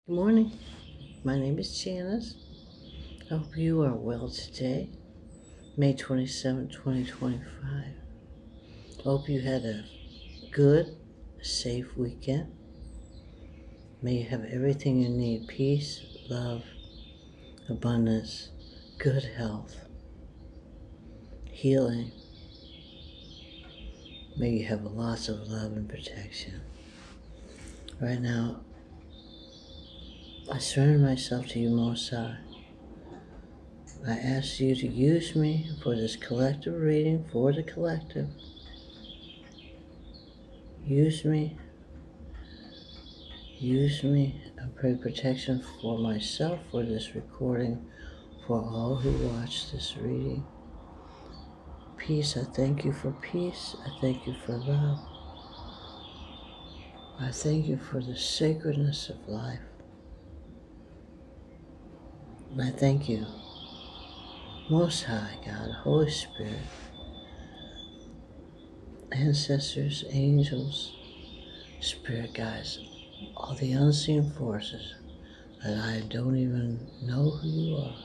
Good morning. My name is Janice. I hope you are well today, May 27, 2025. I hope you had a good, safe weekend. May you have everything you need: peace, love, abundance, good health, healing. May you have lots of love and protection. Right now, I surrender myself to you, Most High. I ask you to use me for this collective reading for the collective. Use me. I pray protection for myself, for this recording, for all who watch this reading. Peace, I thank you for peace. I thank you for love. I thank you for the sacredness of life. And I thank you, Most High God, Holy Spirit, ancestors, angels, spirit guides, all the unseen forces that I don't even know who you are,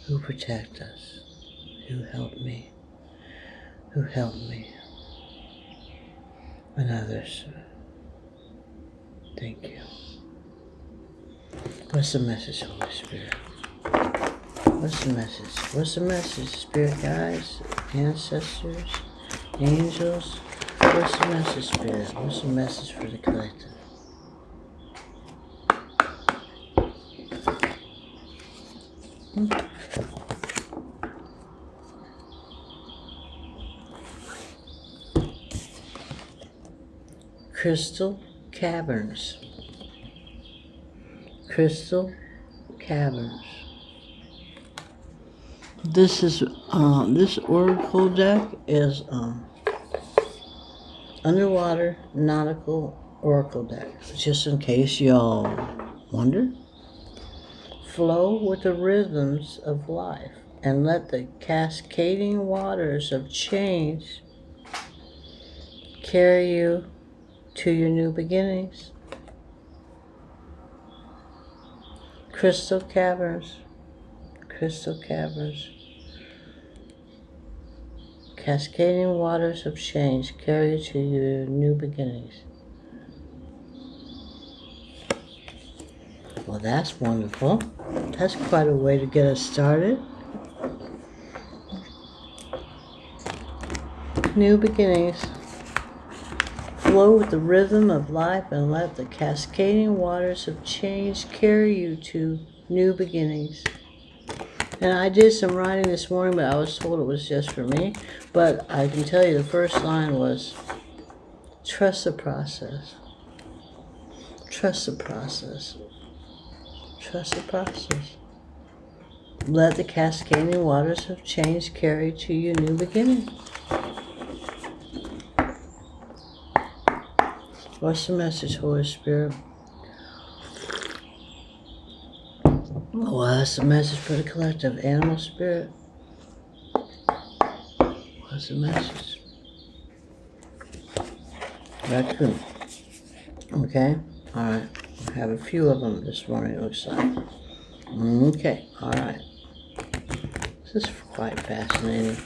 who protect us, who help me, and others. Thank you. What's the message, Holy Spirit? What's the message? What's the message, spirit guides, ancestors, angels? What's the message, Spirit? What's the message for the collective? Crystal Caverns. Crystal Caverns. This is this oracle deck is underwater nautical oracle deck. Just in case y'all wonder. Flow with the rhythms of life and let the cascading waters of change carry you to your new beginnings. Crystal Caverns. Crystal Caverns. Cascading waters of change carry you to your new beginnings. Well, that's wonderful. That's quite a way to get us started. New beginnings. Flow with the rhythm of life and let the cascading waters of change carry you to new beginnings. And I did some writing this morning, but I was told it was just for me. But I can tell you the first line was, trust the process. Trust the process. Trust the process. Let the cascading waters of change carry to your new beginning. What's the message, Holy Spirit? Well, that's the message for the collective. Animal spirit. What's the message? Raccoon. Okay? Alright. I have a few of them this morning, it looks like. Okay. Alright. This is quite fascinating.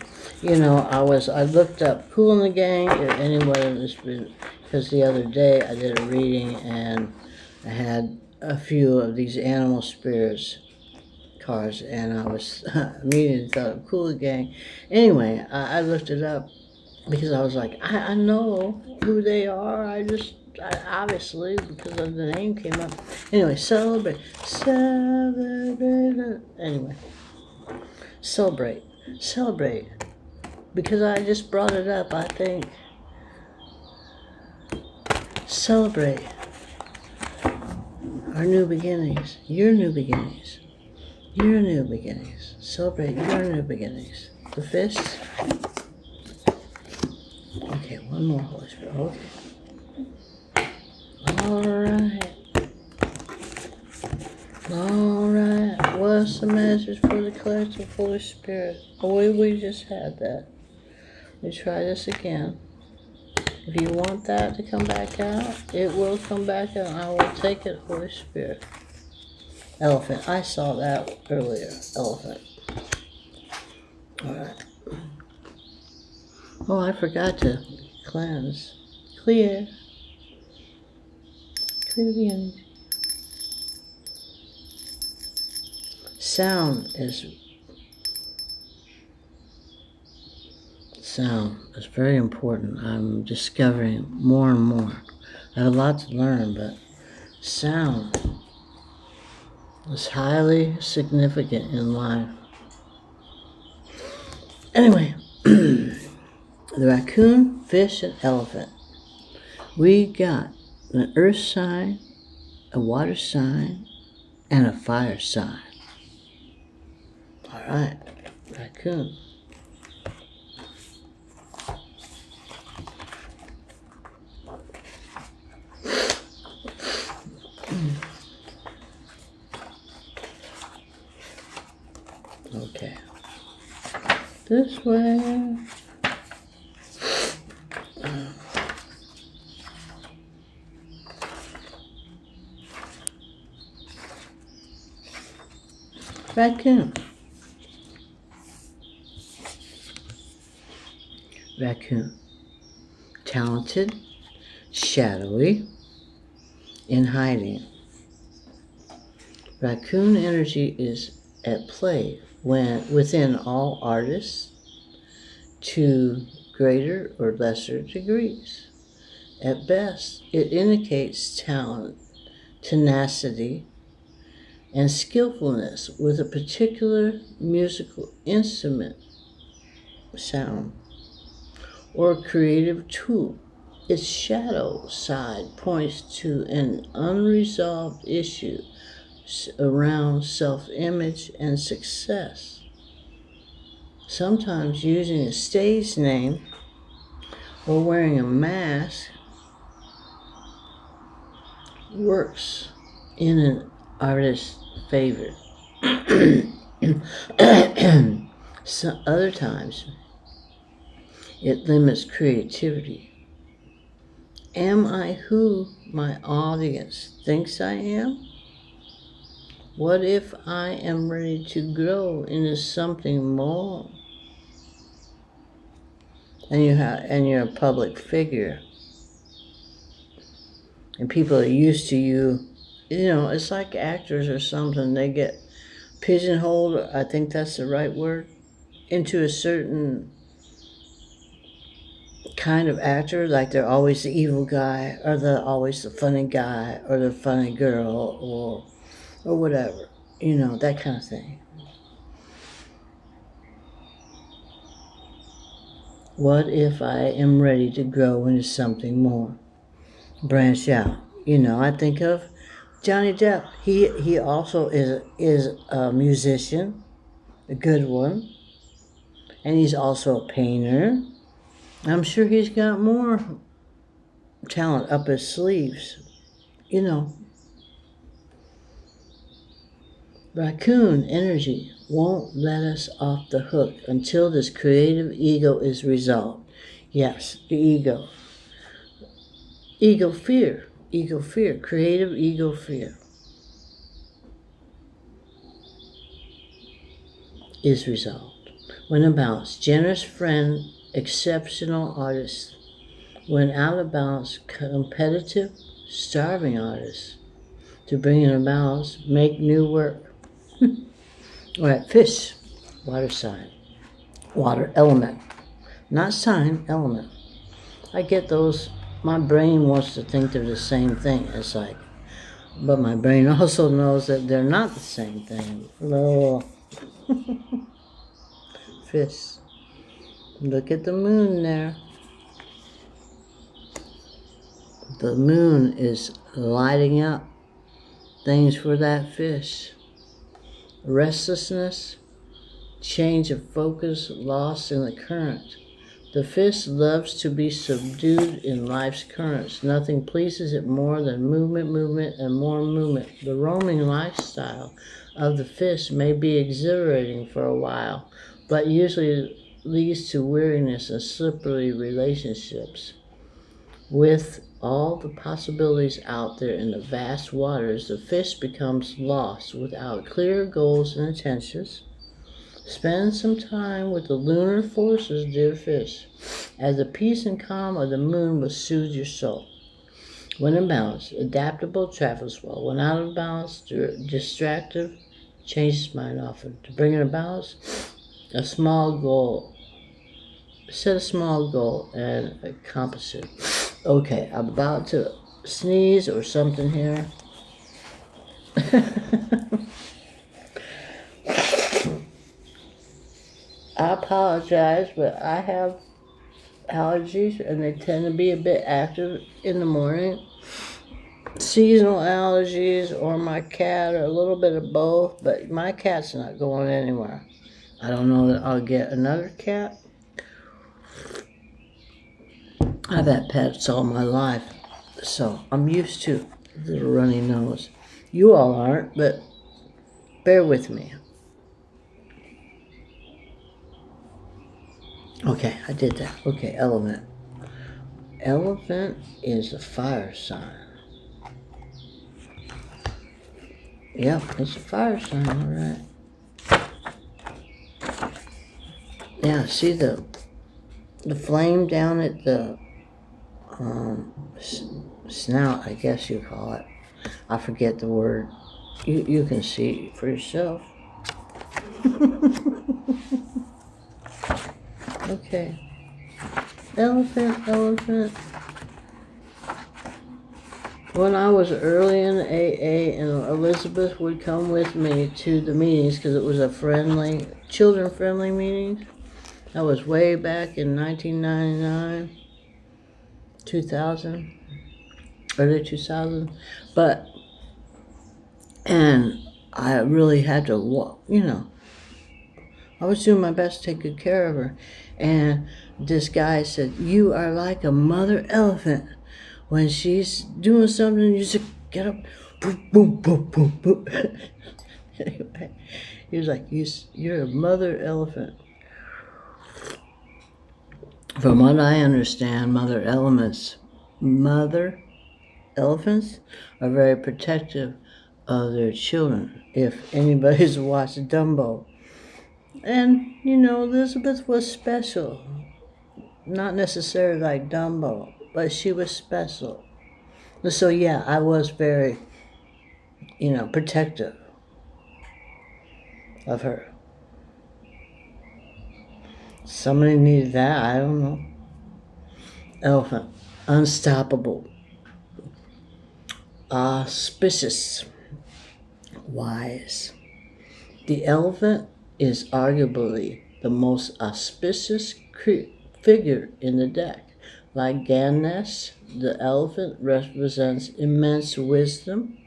You know, I looked up Cool in the Gang, if anyone has been, because the other day I did a reading and I had a few of these animal spirits cards, and I was immediately thought of Cool in the Gang. Anyway, I looked it up because I was like, I know who they are. I obviously, because of the name came up. Anyway, celebrate. Anyway, celebrate. Because I just brought it up, I think. Celebrate our new beginnings, your new beginnings, your new beginnings. Celebrate your new beginnings. The fists. Okay, one more, Holy Spirit. Okay. All right. What's the message for the collective, Holy Spirit? Oh, we just had that. Let me try this again. If you want that to come back out, it will come back out. I will take it, Holy Spirit. Elephant. I saw that earlier. Elephant. All right. Oh, I forgot to cleanse. Clear. Clear the energy. Sound is very important. I'm discovering more and more. I have a lot to learn, but sound is highly significant in life. Anyway, the raccoon, fish, and elephant. We got an earth sign, a water sign, and a fire sign. All right, raccoon. Okay. This way. Raccoon. Raccoon. Talented, shadowy, in hiding. Raccoon energy is at play within all artists to greater or lesser degrees. At best, it indicates talent, tenacity, and skillfulness with a particular musical instrument, sound, or creative tool. Its shadow side points to an unresolved issue around self-image and success. Sometimes using a stage name or wearing a mask works in an artist's favor. Some other times, it limits creativity. Am I who my audience thinks I am? What if I am ready to grow into something more? And you're a public figure, and people are used to you. You know, it's like actors or something. They get pigeonholed, I think that's the right word, into a certain kind of actor, like they're always the evil guy, or they're always the funny guy, or the funny girl, or whatever, you know, that kind of thing. What if I am ready to grow into something more? Branch out. You know, I think of Johnny Depp. He also is a musician, a good one, and he's also a painter. I'm sure he's got more talent up his sleeves, you know. Raccoon energy won't let us off the hook until this creative ego is resolved. Yes, the ego. Ego fear, creative ego fear is resolved. When in balance, generous friend, exceptional artist. When out of balance, competitive, starving artist. To bring in a balance, make new work. All right, fish, water sign, water element, not sign, element. I get those. My brain wants to think they're the same thing. It's like, but my brain also knows that they're not the same thing. Hello. Fish. Look at the moon there. The moon is lighting up things for that fish. Restlessness, change of focus, lost in the current. The fish loves to be subdued in life's currents. Nothing pleases it more than movement, and more movement. The roaming lifestyle of the fish may be exhilarating for a while, but usually leads to weariness and slippery relationships. With all the possibilities out there in the vast waters, the fish becomes lost without clear goals and intentions. Spend some time with the lunar forces, dear fish, as the peace and calm of the moon will soothe your soul. When in balance, adaptable, travels well. When out of balance, distractive, changes mind often. To bring it in balance, a small goal. Set a small goal and accomplish it. Okay, I'm about to sneeze or something here. I apologize, but I have allergies and they tend to be a bit active in the morning. Seasonal allergies or my cat or a little bit of both, but my cat's not going anywhere. I don't know that I'll get another cat. I've had pets all my life, so I'm used to the runny nose. You all aren't, but bear with me. Okay, I did that. Okay, elephant. Elephant is a fire sign. Yep, it's a fire sign, all right. Yeah, see the flame down at the snout, I guess you call it. I forget the word. You can see for yourself. Okay. Elephant. When I was early in the AA, and Elizabeth would come with me to the meetings because it was a children-friendly meeting. That was way back in 1999, 2000, early 2000. And I really had to walk, I was doing my best to take good care of her. And this guy said, "You are like a mother elephant. When she's doing something, you just get up, boom, boom, boom, boom, boom." Anyway, he was like, "You're a mother elephant." From what I understand, mother elephants are very protective of their children. If anybody's watched Dumbo. And, Elizabeth was special. Not necessarily like Dumbo, but she was special. So, yeah, I was very, protective of her. Somebody needed that, I don't know. Elephant, unstoppable, auspicious, wise. The elephant is arguably the most auspicious figure in the deck. Like Ganesh, the elephant represents immense wisdom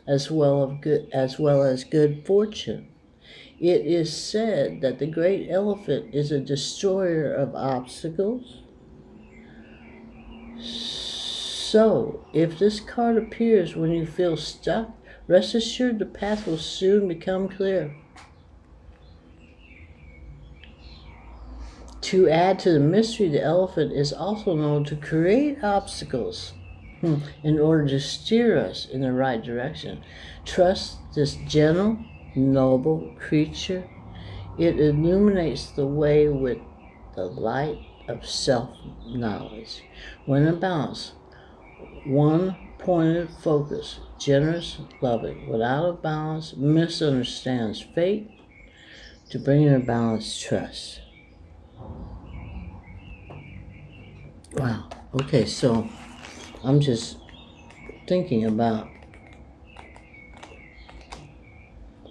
as well as good fortune. It is said that the great elephant is a destroyer of obstacles. So, if this card appears when you feel stuck, rest assured the path will soon become clear. To add to the mystery, the elephant is also known to create obstacles in order to steer us in the right direction. Trust this gentle, noble creature. It illuminates the way with the light of self-knowledge. When in balance, one-pointed focus, generous, loving. When out of balance, misunderstands fate. To bring in balance, trust. Wow. Okay, so I'm just thinking about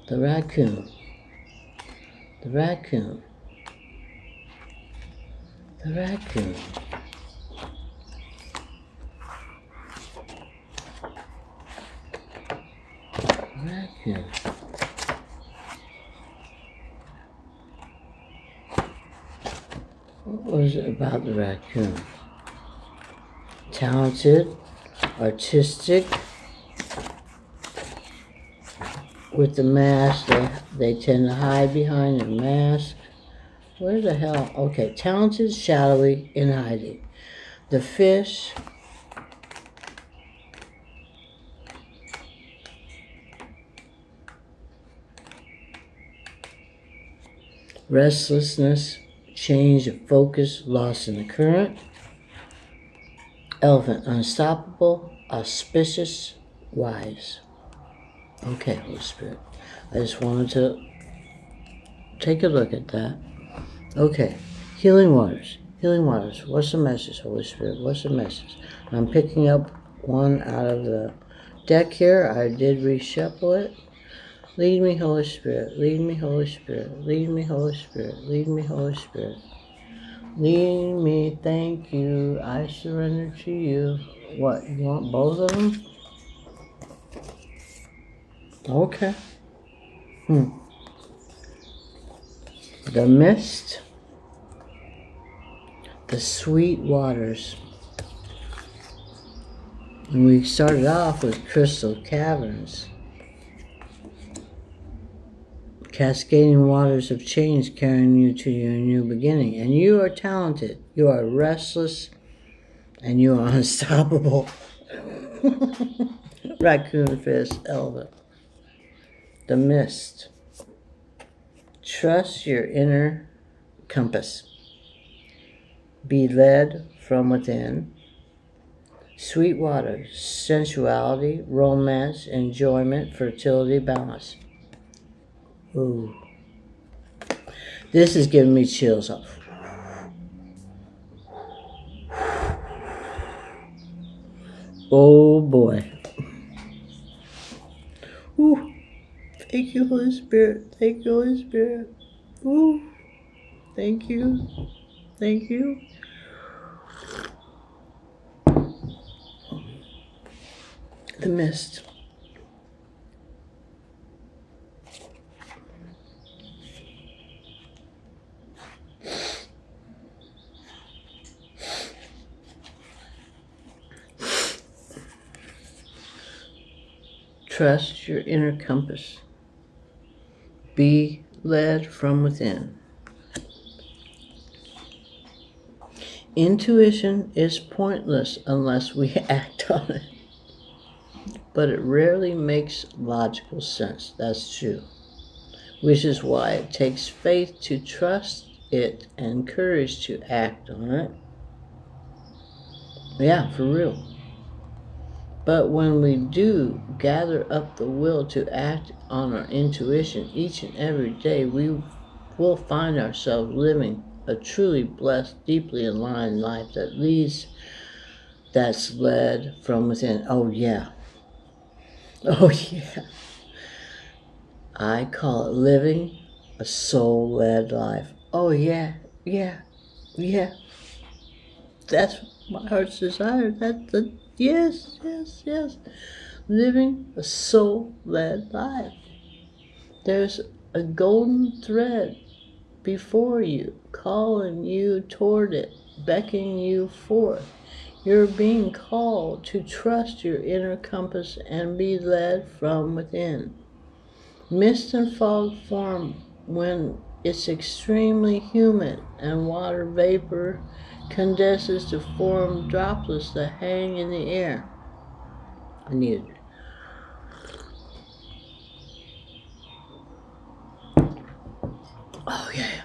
the raccoon. The raccoon. The raccoon. Raccoon. What was it about the raccoon? Talented, artistic, with the mask, they tend to hide behind their mask. Where the hell? Okay, talented, shadowy, in hiding. The fish Restlessness, change of focus, lost in the current. Elephant, unstoppable, auspicious, wise. Okay, Holy Spirit. I just wanted to take a look at that. Okay, healing waters. Healing waters. What's the message, Holy Spirit? What's the message? I'm picking up one out of the deck here. I did reshuffle it. Lead me, Holy Spirit. Lead me, Holy Spirit. Lead me, Holy Spirit. Lead me, Holy Spirit. Lead me, thank you. I surrender to you. What, you want both of them? Okay. The mist. The sweet waters. And we started off with crystal caverns. Cascading waters of change carrying you to your new beginning. And you are talented. You are restless. And you are unstoppable. Raccoon, fish, elephant. The mist. Trust your inner compass. Be led from within. Sweet waters, sensuality, romance, enjoyment, fertility, balance. Ooh. This is giving me chills. Oh boy. Ooh. Thank you, Holy Spirit. Thank you, Holy Spirit. Ooh. Thank you. Thank you. The mist. Trust your inner compass. Be led from within. Intuition is pointless unless we act on it. But it rarely makes logical sense. That's true. Which is why it takes faith to trust it and courage to act on it. Yeah, for real. But when we do gather up the will to act on our intuition each and every day, we will find ourselves living a truly blessed, deeply aligned life that's led from within. Oh, yeah. Oh, yeah. I call it living a soul-led life. Oh, yeah, yeah, yeah. That's my heart's desire. Yes. Living a soul-led life. There's a golden thread before you, calling you toward it, beckoning you forth. You're being called to trust your inner compass and be led from within. Mist and fog form when it's extremely humid and water vapor condenses to form droplets that hang in the air. I need it. Oh, yeah.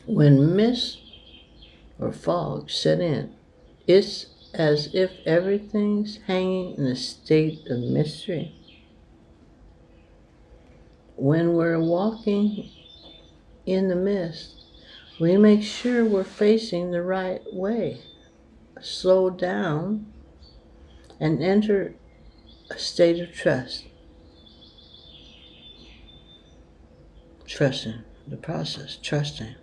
When mist or fog set in, it's as if everything's hanging in a state of mystery. When we're walking in the mist, we make sure we're facing the right way. Slow down and enter a state of trust. Trusting the process, trusting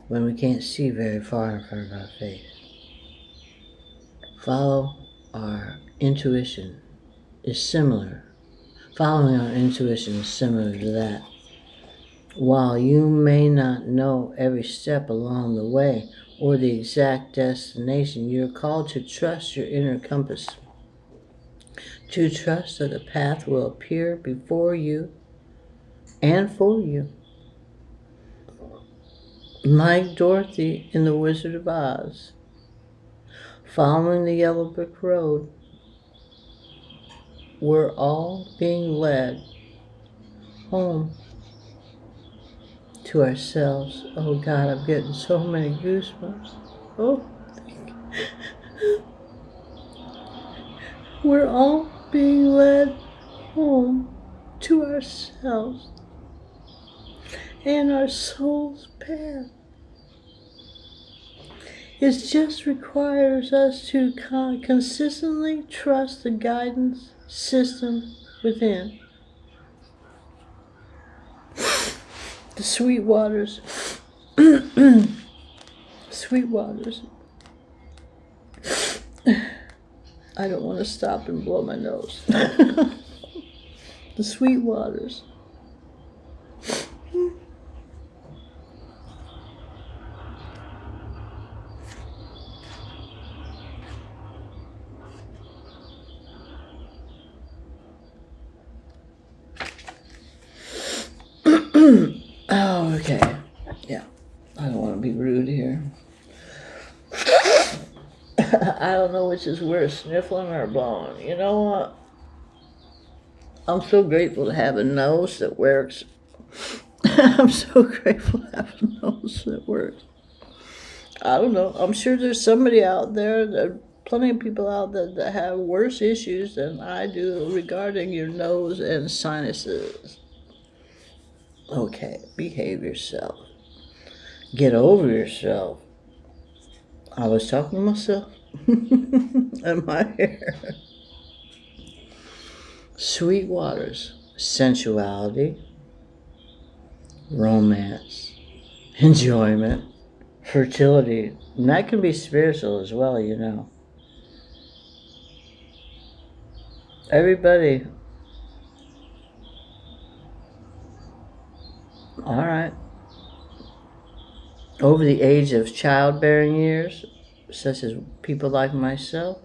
when we can't see very far in front of our face. Follow our intuition is similar. Following our intuition is similar to that. While you may not know every step along the way or the exact destination, you're called to trust your inner compass. To trust that the path will appear before you and for you. Like Dorothy in The Wizard of Oz, following the yellow brick road, we're all being led home to ourselves. Oh God, I'm getting so many goosebumps. Oh, we're all being led home to ourselves and our soul's path. It just requires us to consistently trust the guidance system within. The sweet waters. Sweet waters. I don't want to stop and blow my nose. The sweet waters. Oh, okay. Yeah. I don't want to be rude here. I don't know which is worse, sniffling or blowing. You know what? I'm so grateful to have a nose that works. I'm so grateful to have a nose that works. I don't know. I'm sure there's somebody out there, plenty of people out there that have worse issues than I do regarding your nose and sinuses. Okay, behave yourself. Get over yourself. I was talking to myself and my hair. Sweet waters, sensuality, romance, enjoyment, fertility. And that can be spiritual as well, you know. Everybody. All right. Over the age of childbearing years, such as people like myself,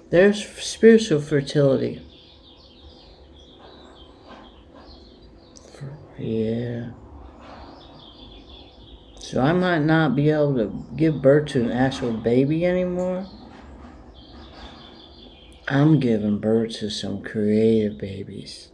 there's spiritual fertility. Yeah. So I might not be able to give birth to an actual baby anymore. I'm giving birth to some creative babies.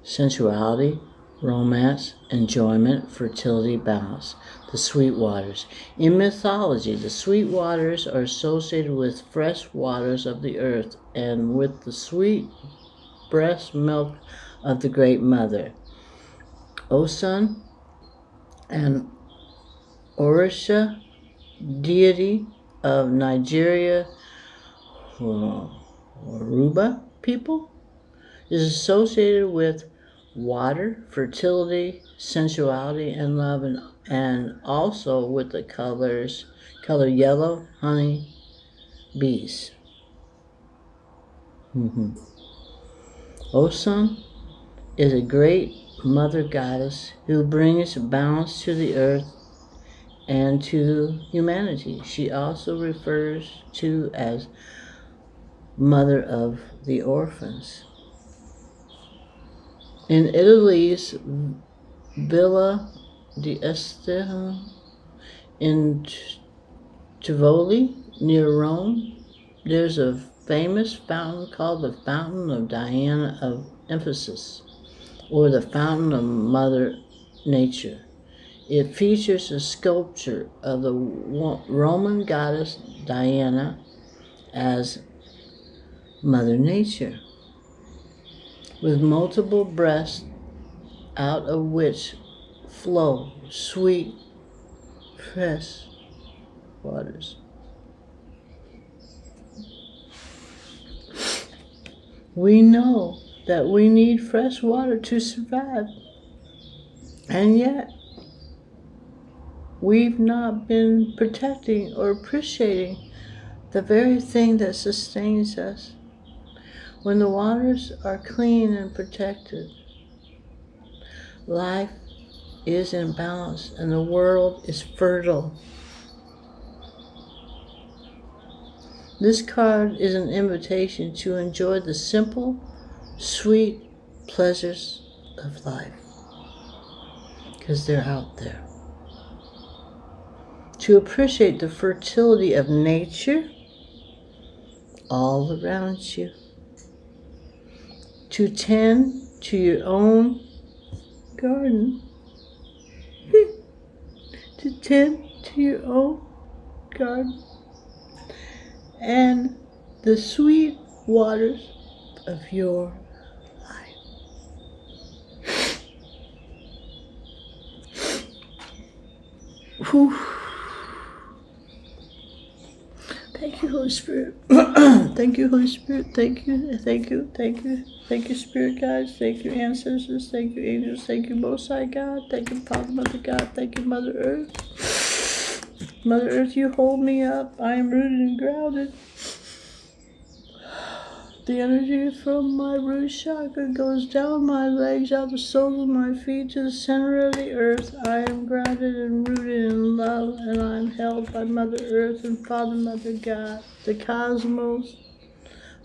Sensuality, romance, enjoyment, fertility, balance. The sweet waters. In mythology, the sweet waters are associated with fresh waters of the earth and with the sweet breast milk of the Great Mother. Osun and Orisha, deity of Nigeria, Yoruba people, is associated with water, fertility, sensuality, and love, and also with the color yellow, honey, bees. Osun is a great mother goddess who brings balance to the earth and to humanity. She also refers to as mother of the orphans. In Italy's Villa d'Este in Tivoli, near Rome, there's a famous fountain called the Fountain of Diana of Ephesus, or the Fountain of Mother Nature. It features a sculpture of the Roman goddess Diana as Mother Nature, with multiple breasts out of which flow sweet, fresh waters. We know that we need fresh water to survive, and yet we've not been protecting or appreciating the very thing that sustains us. When the waters are clean and protected, life is in balance and the world is fertile. This card is an invitation to enjoy the simple, sweet pleasures of life, because they're out there. To appreciate the fertility of nature all around you. To tend to your own garden. To tend to your own garden. And the sweet waters of your life. Whew. Thank you, Holy Spirit. Thank you, Holy Spirit. Thank you, thank you, thank you. Thank you, Spirit guides. Thank you, ancestors. Thank you, angels. Thank you, Most High God. Thank you, Father, Mother God. Thank you, Mother Earth. Mother Earth, you hold me up. I am rooted and grounded. The energy from my root chakra goes down my legs, out the soles of my feet to the center of the earth. I am grounded and rooted in love, and I am held by Mother Earth and Father, Mother God. The cosmos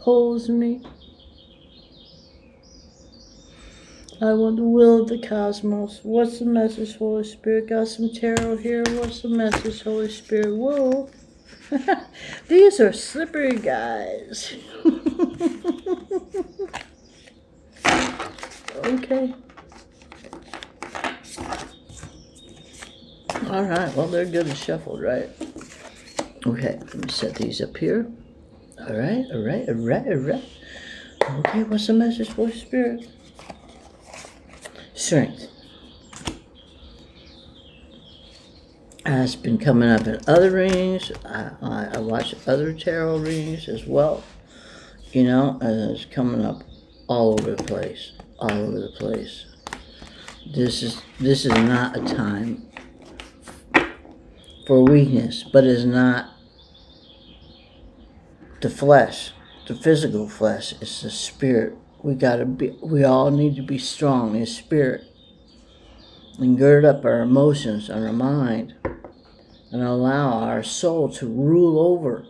holds me. I want the will of the cosmos. What's the message, Holy Spirit? Got some tarot here. What's the message, Holy Spirit? Whoa. These are slippery guys. Okay. Alright, well, they're good and shuffled, right? Okay, let me set these up here. Alright. Okay, what's the message, Holy Spirit? Strength. It's been coming up in other readings. I watch other tarot readings as well. You know, and it's coming up all over the place. All over the place. This is not a time for weakness, but it's not the flesh, the physical flesh. It's the spirit. We all need to be strong in spirit and gird up our emotions and our mind and allow our soul to rule over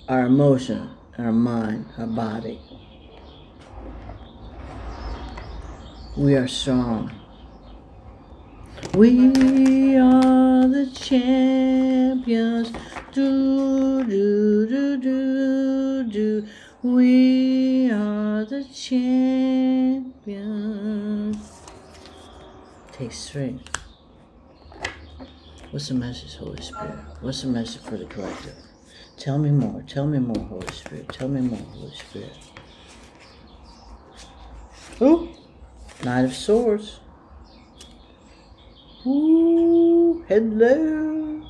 our emotion, our mind, our body. We are strong. We are the champions. Do, do, do, do, do. We are the champions. Take strength. What's the message, Holy Spirit? What's the message for the collective? Tell me more, Holy Spirit. Tell me more, Holy Spirit. Ooh, Knight of Swords. Ooh, hello,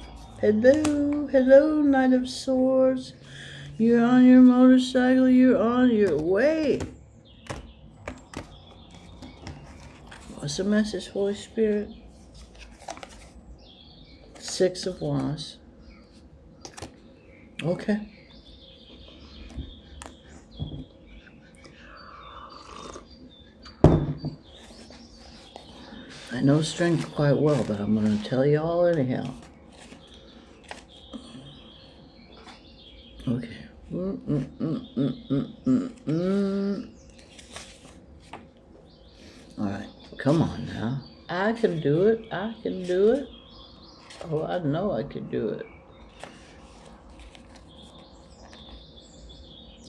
Knight of Swords. You're on your motorcycle, you're on your way. What's the message, Holy Spirit? Six of Wands. Okay. I know strength quite well, but I'm going to tell you all anyhow. Okay. All right. Come on now. I can do it. Oh, I know I can do it.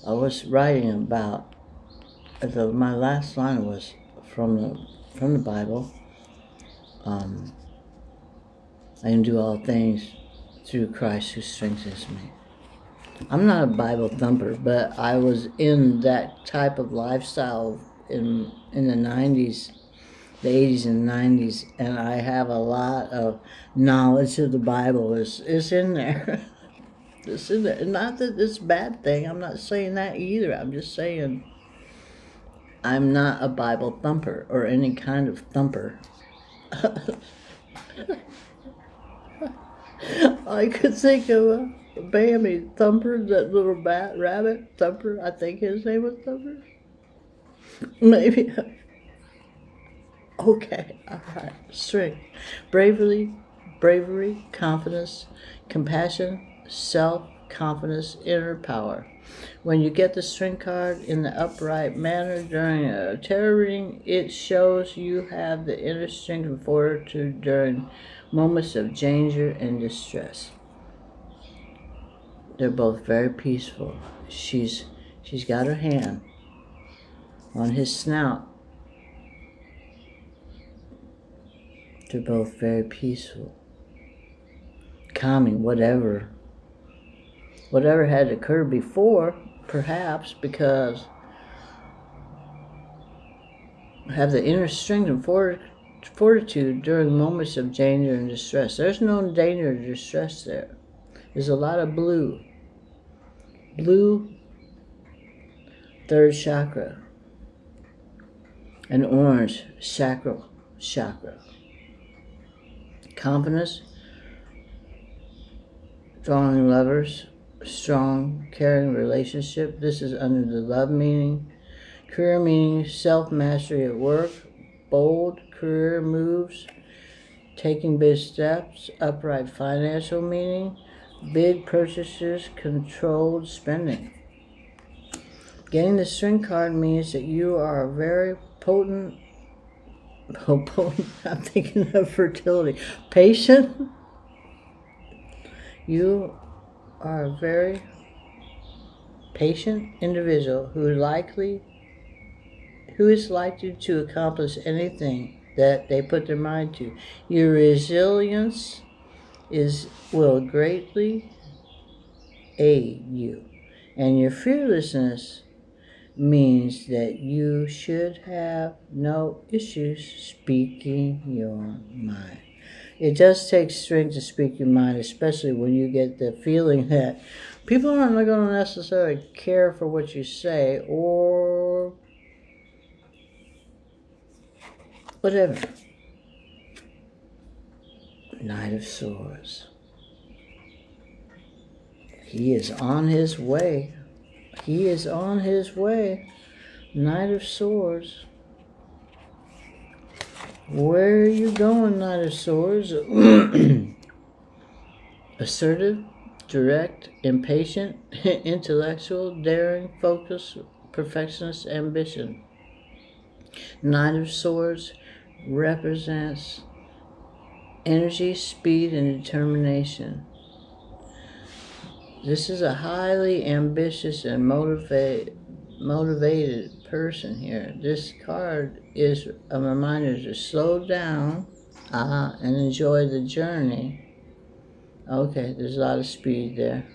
I was writing about, my last line was from the Bible. I can do all things through Christ who strengthens me. I'm not a Bible thumper, but I was in that type of lifestyle in the 90s, the 80s and 90s, and I have a lot of knowledge of the Bible. It's in there. It's in there. Not that it's a bad thing. I'm not saying that either. I'm just saying I'm not a Bible thumper or any kind of thumper. I could think of a Bambi Thumper, that little rabbit Thumper. I think his name was Thumper. Maybe. Okay, all right. Strength. Bravery, confidence, compassion, self-confidence, inner power. When you get the strength card in the upright manner during a tarot reading, it shows you have the inner strength and fortitude during moments of danger and distress. They're both very peaceful. She's got her hand on his snout. They're both very peaceful. Calming whatever had occurred before, perhaps, because have the inner strength and fortitude during moments of danger and distress. There's no danger or distress there. There's a lot of blue. Blue, third chakra. And orange, sacral chakra. Confidence, drawing lovers, strong, caring relationship. This is under the love meaning. Career meaning, self-mastery at work, bold career moves, taking big steps, upright financial meaning, big purchases, controlled spending. Getting the string card means that you are a very potent, I'm thinking of fertility, patient. You are a very patient individual who is likely to accomplish anything that they put their mind to. Your resilience will greatly aid you. And your fearlessness means that you should have no issues speaking your mind. It does take strength to speak your mind, especially when you get the feeling that people aren't going to necessarily care for what you say or whatever. Knight of Swords. He is on his way. He is on his way. Knight of Swords. Where are you going, Knight of Swords? Assertive, direct, impatient, intellectual, daring, focused, perfectionist, ambition. Knight of Swords represents energy, speed, and determination. This is a highly ambitious and motivated person here. This card is a reminder to slow down and enjoy the journey. Okay, there's a lot of speed there.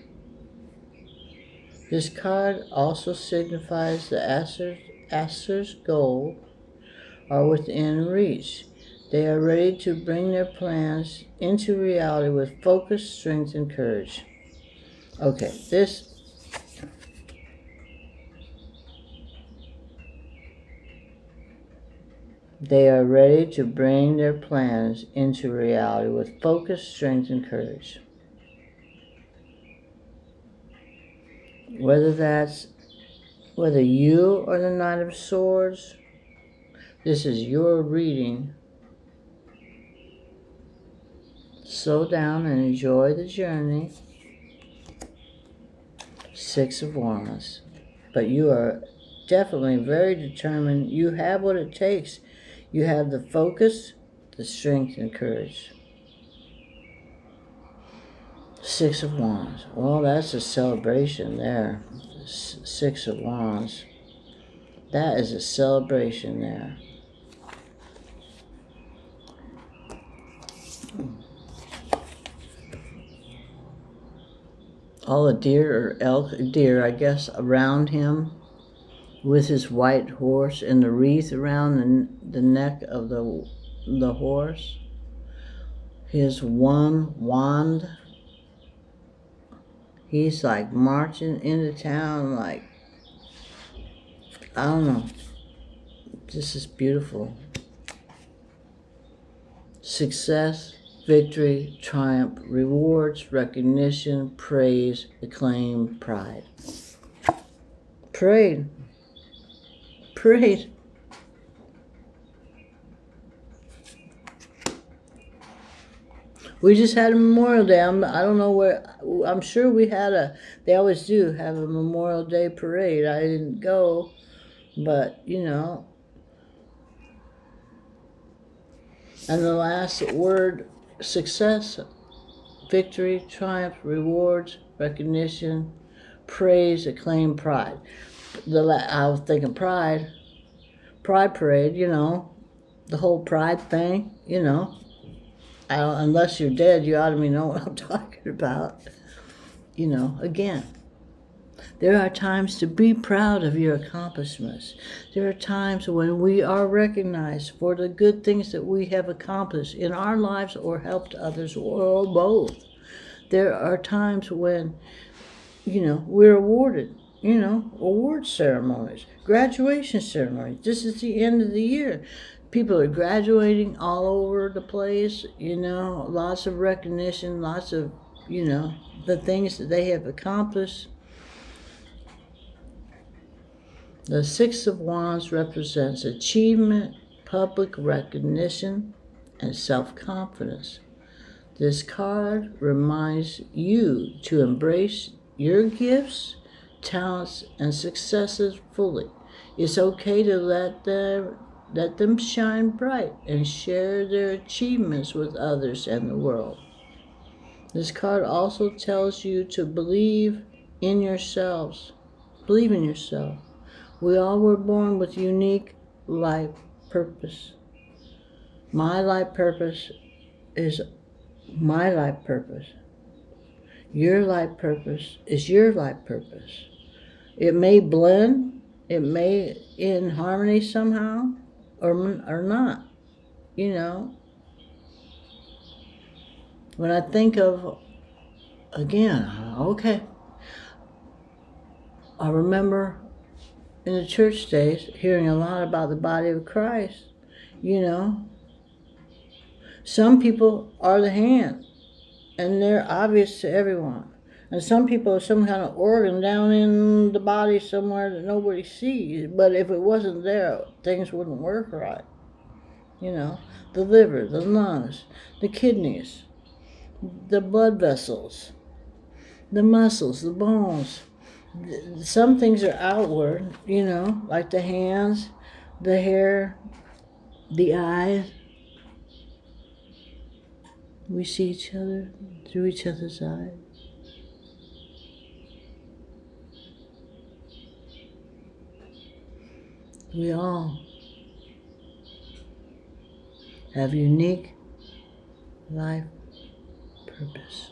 This card also signifies the acer's goal are within reach. They are ready to bring their plans into reality with focus, strength, and courage. Okay, they are ready to bring their plans into reality with focus, strength, and courage. Whether you are the Knight of Swords, this is your reading. Slow down and enjoy the journey. Six of Wands. But you are definitely very determined. You have what it takes. You have the focus, the strength, and courage. Six of Wands. Well, that's a celebration there. Six of Wands. That is a celebration there. All the deer, I guess, around him with his white horse and the wreath around the neck of the horse. His one wand. He's like marching into town like, I don't know. This is beautiful. Success, victory, triumph, rewards, recognition, praise, acclaim, pride. Parade. We just had a Memorial Day. I don't know where. I'm sure we had they always do have a Memorial Day parade. I didn't go, but, you know. And the last word, success, victory, triumph, rewards, recognition, praise, acclaim, pride. I was thinking pride parade, the whole pride thing, unless you're dead, you ought to know what I'm talking about. Again, there are times to be proud of your accomplishments. There are times when we are recognized for the good things that we have accomplished in our lives or helped others, or both. There are times when, we're awarded, award ceremonies, graduation ceremonies. This is the end of the year. People are graduating all over the place, lots of recognition, lots of, the things that they have accomplished. The Six of Wands represents achievement, public recognition, and self-confidence. This card reminds you to embrace your gifts, talents, and successes fully. It's okay to let them shine bright and share their achievements with others and the world. This card also tells you to believe in yourselves. Believe in yourself. We all were born with unique life purpose. My life purpose is my life purpose. Your life purpose is your life purpose. It may blend, it may in harmony somehow, or not. When I think of, again, okay, I remember in the church days hearing a lot about the body of Christ. Some people are the hand, and they're obvious to everyone. And some people are some kind of organ down in the body somewhere that nobody sees. But if it wasn't there, things wouldn't work right. The liver, the lungs, the kidneys, the blood vessels, the muscles, the bones. Some things are outward, like the hands, the hair, the eyes. We see each other through each other's eyes. We all have unique life purpose.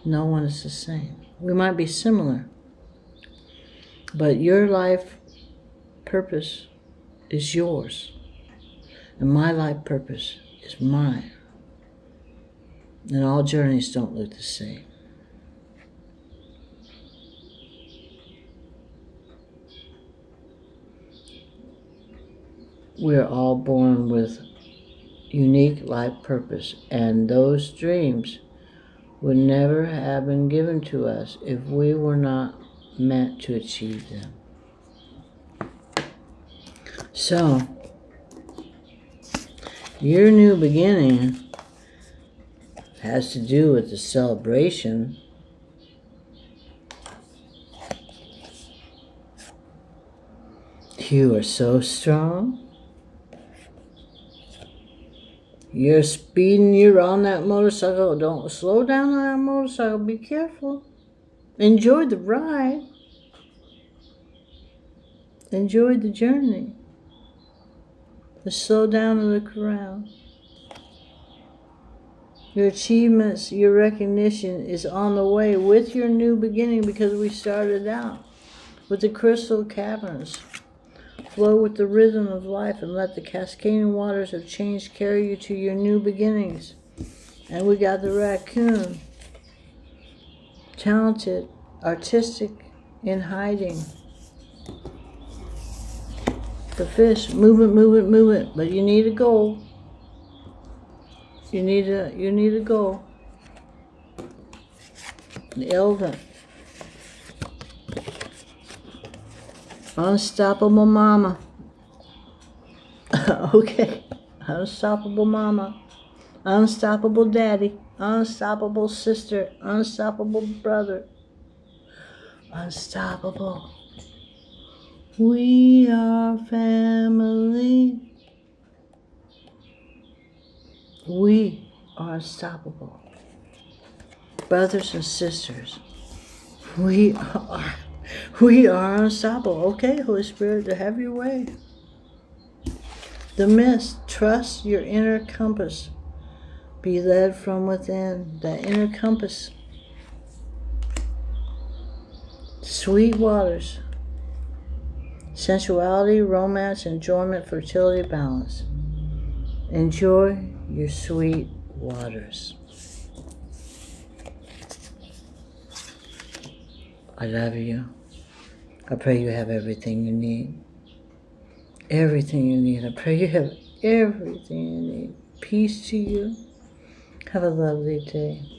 No one is the same. We might be similar, but your life purpose is yours, and my life purpose is mine. And all journeys don't look the same. We're all born with unique life purpose, and those dreams would never have been given to us if we were not meant to achieve them. So, your new beginning has to do with the celebration. You are so strong. You're speeding, you're on that motorcycle. Don't slow down on that motorcycle. Be careful. Enjoy the ride. Enjoy the journey. Just slow down and look around. Your achievements, your recognition is on the way with your new beginning, because we started out with the crystal caverns. Flow with the rhythm of life and let the cascading waters of change carry you to your new beginnings. And we got the raccoon. Talented, artistic, in hiding. The fish, move it, but you need a goal. You need a goal. The elephant. Unstoppable mama. Okay. Unstoppable mama. Unstoppable daddy. Unstoppable sister. Unstoppable brother. Unstoppable. We are family. We are unstoppable. brothers and sisters, we are unstoppable. Okay, Holy Spirit, to have your way. The mist, trust your inner compass. Be led from within, that inner compass. Sweet waters. Sensuality, romance, enjoyment, fertility, balance. Enjoy your sweet waters. I love you. I pray you have everything you need. Everything you need. I pray you have everything you need. Peace to you. Have a lovely day.